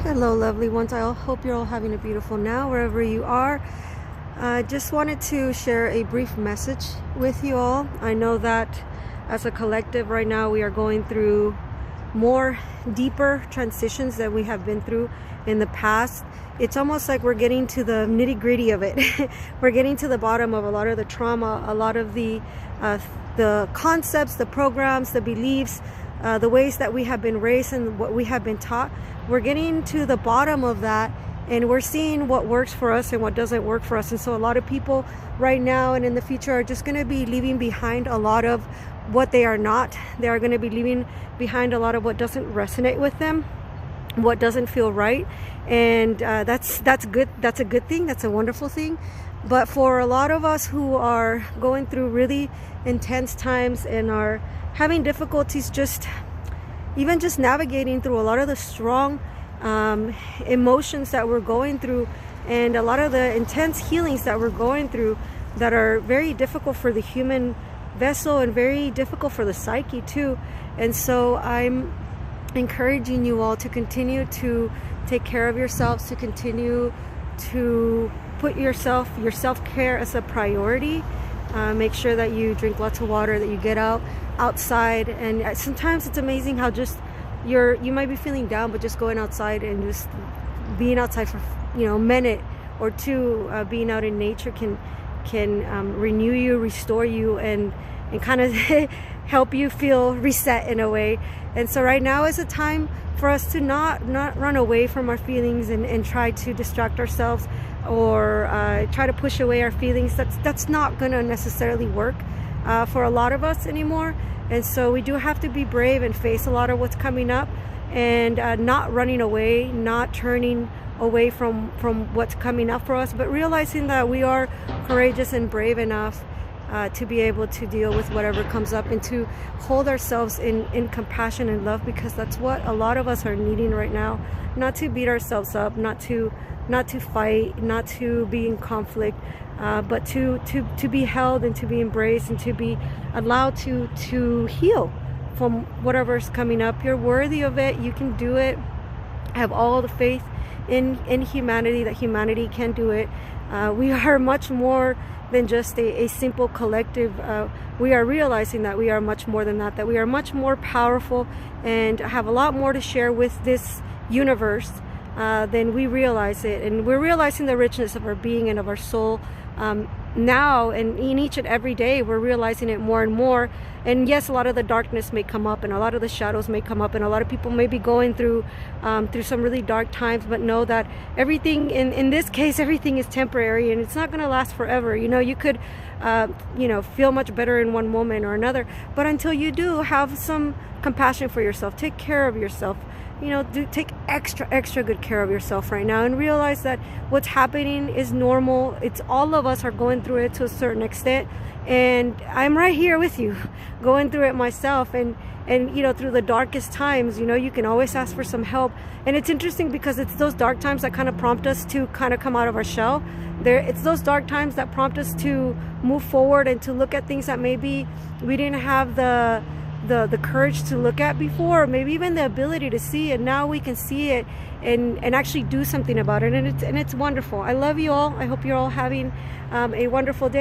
Hello, lovely ones. I hope you're all having a beautiful now, wherever you are. I just wanted to share a brief message with you all. I know that as a collective right now, we are going through more deeper transitions that we have been through in the past. It's almost like we're getting to the nitty-gritty of it. We're getting to the bottom of a lot of the trauma, a lot of the concepts, the programs, the beliefs, the ways that we have been raised and what we have been taught. We're getting to the bottom of that, and we're seeing what works for us and what doesn't work for us. And so a lot of people right now and in the future are just going to be leaving behind a lot of what they are not. They are going to be leaving behind a lot of what doesn't resonate with them, what doesn't feel right. And that's good. That's a good thing. That's a wonderful thing. But for a lot of us who are going through really intense times and are having difficulties even just navigating through a lot of the strong emotions that we're going through, and a lot of the intense healings that we're going through that are very difficult for the human vessel and very difficult for the psyche too. And so I'm encouraging you all to continue to take care of yourselves, to continue to put your self-care as a priority. Make sure that you drink lots of water, that you get outside. And sometimes it's amazing how just you might be feeling down, but just going outside and just being outside for a minute or two, being out in nature can renew you, restore you, and kind of help you feel reset in a way. And so right now is a time for us to not run away from our feelings and try to distract ourselves or try to push away our feelings. That's not going to necessarily work for a lot of us anymore. And so we do have to be brave and face a lot of what's coming up, and not running away, not turning away from what's coming up for us, but realizing that we are courageous and brave enough to be able to deal with whatever comes up, and to hold ourselves in compassion and love, because that's what a lot of us are needing right now. Not to beat ourselves up, not to fight, not to be in conflict, but to be held and to be embraced and to be allowed to heal from whatever's coming up. You're worthy of it. You can do it. Have all the faith in humanity, that humanity can do it. We are much more than just a simple collective. We are realizing that we are much more than that we are much more powerful and have a lot more to share with this universe than we realize it. And we're realizing the richness of our being and of our soul now, and in each and every day we're realizing it more and more. And yes, a lot of the darkness may come up and a lot of the shadows may come up, and a lot of people may be going through some really dark times, but know that everything in this case, everything is temporary and it's not going to last forever. You could feel much better in one moment or another, but until you do, have some compassion for yourself, take care of yourself. Take extra good care of yourself right now, and realize that what's happening is normal. It's all of us are going through it to a certain extent, and I'm right here with you, going through it myself. And through the darkest times, you can always ask for some help. And it's interesting because it's those dark times that kind of prompt us to kind of come out of our shell. It's those dark times that prompt us to move forward and to look at things that maybe we didn't have the courage to look at before, or maybe even the ability to see it. Now we can see it and actually do something about it, and it's wonderful. I love you all. I hope you're all having a wonderful day.